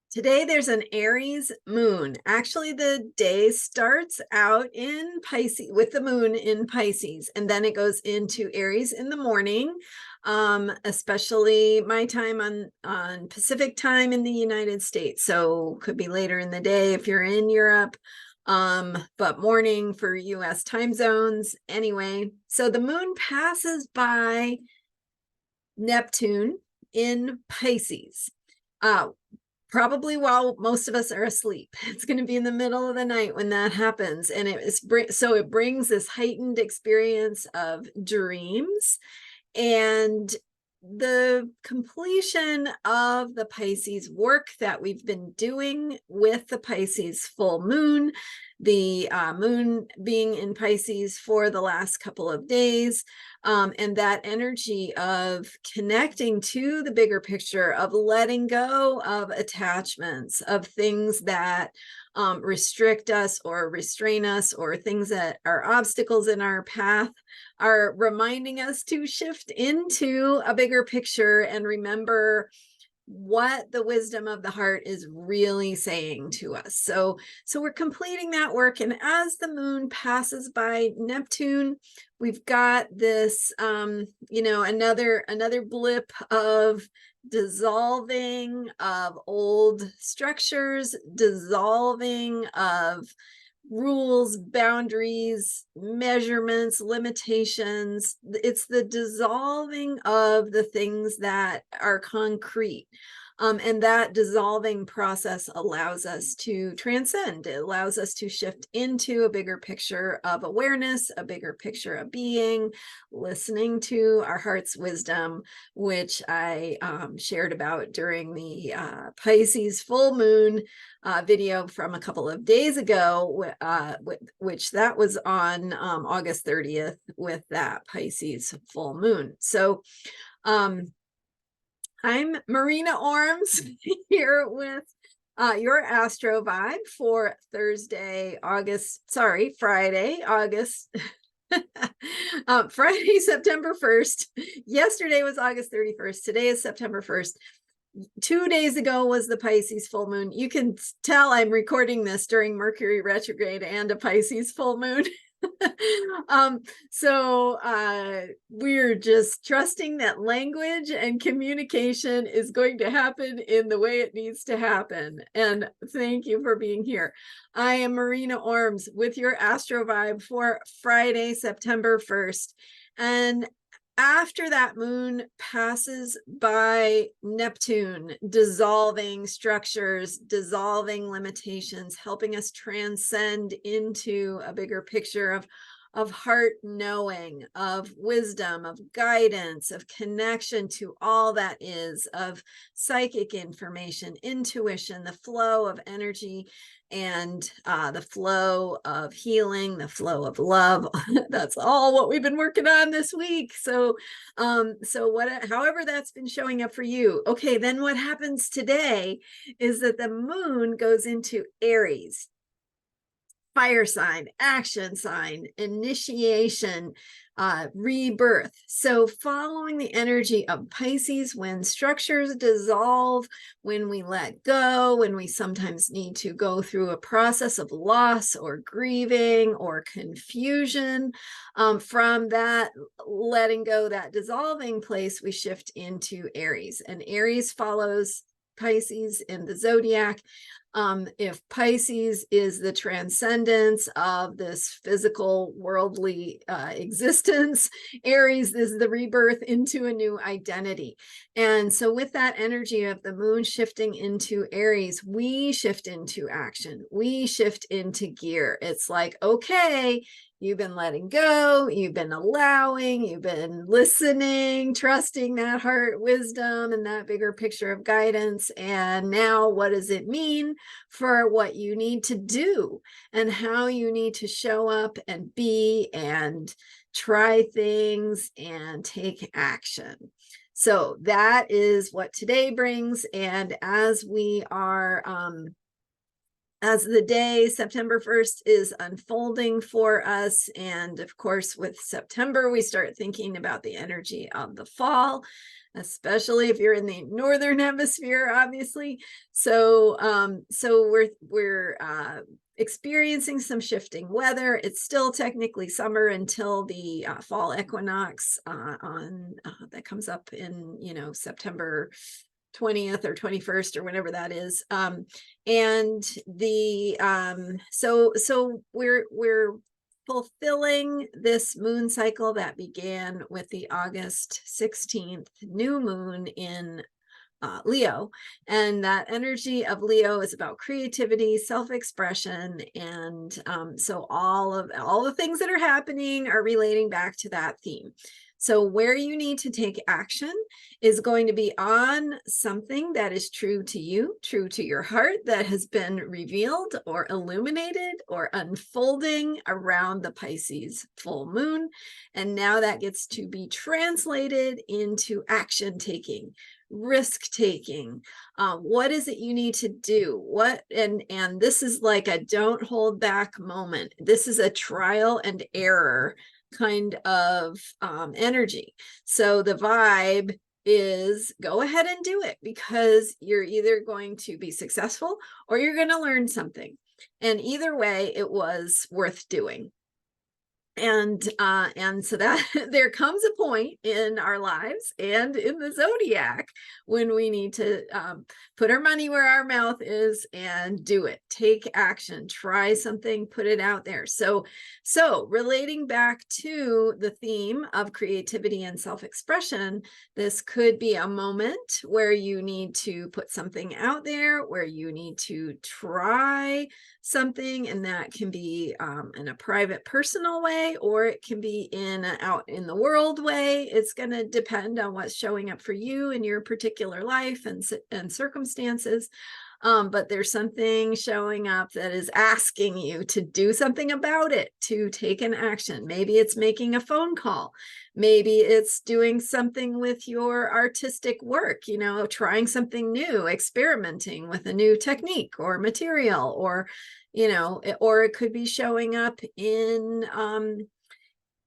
Today there's an Aries moon. Actually, the day starts out in Pisces with the moon in Pisces, and then it goes into Aries in the morning, especially my time on Pacific time in the United States. So could be later in the day if you're in Europe, but morning for US time zones. Anyway, so the moon passes by Neptune in Pisces. Probably while most of us are asleep. It's going to be in the middle of the night when that happens. And so it brings this heightened experience of dreams and the completion of the Pisces work that we've been doing with the Pisces full moon, the moon being in Pisces for the last couple of days, and that energy of connecting to the bigger picture, of letting go of attachments, of things that restrict us or restrain us, or things that are obstacles in our path, are reminding us to shift into a bigger picture and remember what the wisdom of the heart is really saying to us. So we're completing that work. And as the moon passes by Neptune, we've got this, another blip of dissolving of old structures, dissolving of rules, boundaries, measurements, limitations. It's the dissolving of the things that are concrete. And that dissolving process allows us to transcend. It allows us to shift into a bigger picture of awareness, a bigger picture of being, listening to our heart's wisdom, which I shared about during the Pisces full moon video from a couple of days ago, which that was on August 30th with that Pisces full moon. So I'm Marina Ormes here with your Astro Vibe for Friday, August Friday, September 1st. Yesterday was August 31st. Today is September 1st. 2 days ago was the Pisces full moon. You can tell I'm recording this during Mercury retrograde and a Pisces full moon. We're just trusting that language and communication is going to happen in the way it needs to happen. And thank you for being here. I am Marina Ormes with your Astro Vibe for Friday, September 1st. And after that moon passes by Neptune, dissolving structures, dissolving limitations, helping us transcend into a bigger picture of heart knowing, of wisdom, of guidance, of connection to all that is, of psychic information, intuition, the flow of energy, and the flow of healing, the flow of love. That's all what we've been working on this week. However that's been showing up for you. Okay, then what happens today is that the moon goes into Aries, fire sign, action sign, initiation, rebirth. So following the energy of Pisces, when structures dissolve, when we let go, when we sometimes need to go through a process of loss or grieving or confusion, from that letting go, that dissolving place, we shift into Aries. And Aries follows Pisces in the zodiac. If Pisces is the transcendence of this physical worldly existence, Aries is the rebirth into a new identity. And so with that energy of the moon shifting into Aries, we shift into action. We shift into gear. It's like, okay, you've been letting go, you've been allowing, you've been listening, trusting that heart wisdom and that bigger picture of guidance. And now what does it mean for what you need to do and how you need to show up and be and try things and take action? So that is what today brings. And as we are as the day, September 1st, is unfolding for us. And of course, with September, we start thinking about the energy of the fall. especially if you're in the northern hemisphere, obviously. So we're experiencing some shifting weather. It's still technically summer until the fall equinox that comes up in, September 20th or 21st or whenever that is. And the so we're fulfilling this moon cycle that began with the August 16th new moon in Leo. And that energy of Leo is about creativity, self-expression. And so all the things that are happening are relating back to that theme. So where you need to take action is going to be on something that is true to you, true to your heart, that has been revealed or illuminated or unfolding around the Pisces full moon. And now that gets to be translated into action taking, risk taking. What is it you need to do? And this is like a don't hold back moment. This is a trial and error kind of energy. So the vibe is go ahead and do it, because you're either going to be successful or you're going to learn something. And either way, it was worth doing. And so that there comes a point in our lives and in the zodiac when we need to put our money where our mouth is and do it. Take action, try something, put it out there. So relating back to the theme of creativity and self-expression, this could be a moment where you need to put something out there, where you need to try something, and that can be in a private, personal way, or it can be in an out in the world way. It's going to depend on what's showing up for you in your particular life and circumstances. But there's something showing up that is asking you to do something about it, to take an action. Maybe it's making a phone call. Maybe it's doing something with your artistic work, trying something new, experimenting with a new technique or material, or it could be showing up in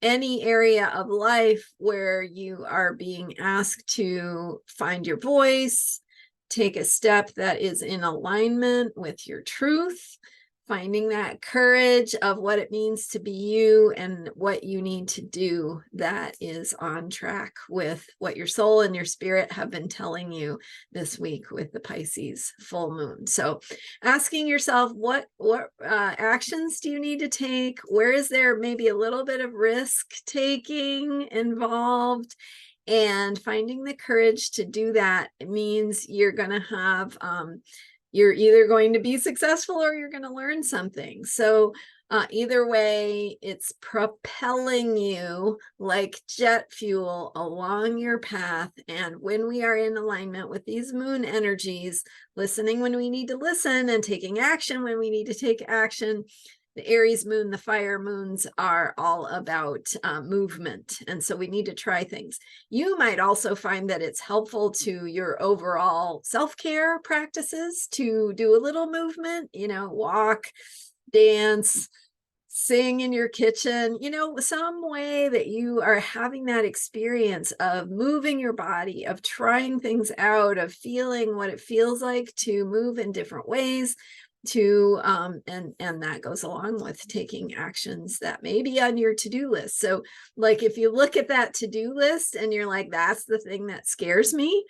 any area of life where you are being asked to find your voice, take a step that is in alignment with your truth, finding that courage of what it means to be you and what you need to do that is on track with what your soul and your spirit have been telling you this week with the Pisces full moon. So asking yourself, what actions do you need to take? Where is there maybe a little bit of risk taking involved? And finding the courage to do that means you're going to have you're either going to be successful or you're going to learn something. So either way, it's propelling you like jet fuel along your path. And when we are in alignment with these moon energies, listening when we need to listen and taking action when we need to take action, the Aries moon, the fire moons are all about movement. And so we need to try things. You might also find that it's helpful to your overall self-care practices to do a little movement, walk, dance, sing in your kitchen, some way that you are having that experience of moving your body, of trying things out, of feeling what it feels like to move in different ways. And that goes along with taking actions that may be on your to-do list. So like if you look at that to-do list and you're like, that's the thing that scares me,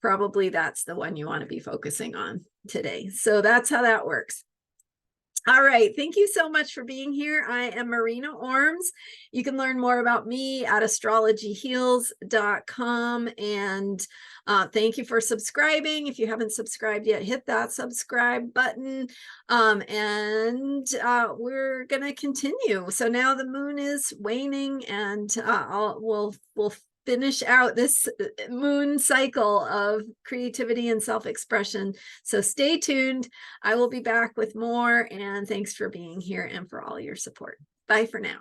probably that's the one you want to be focusing on today. So that's how that works. All right. Thank you so much for being here. I am Marina Ormes. You can learn more about me at astrologyheals.com. And thank you for subscribing. If you haven't subscribed yet, hit that subscribe button. We're going to continue. So now the moon is waning, and we'll finish out this moon cycle of creativity and self-expression. So stay tuned. I will be back with more, and thanks for being here and for all your support. Bye for now.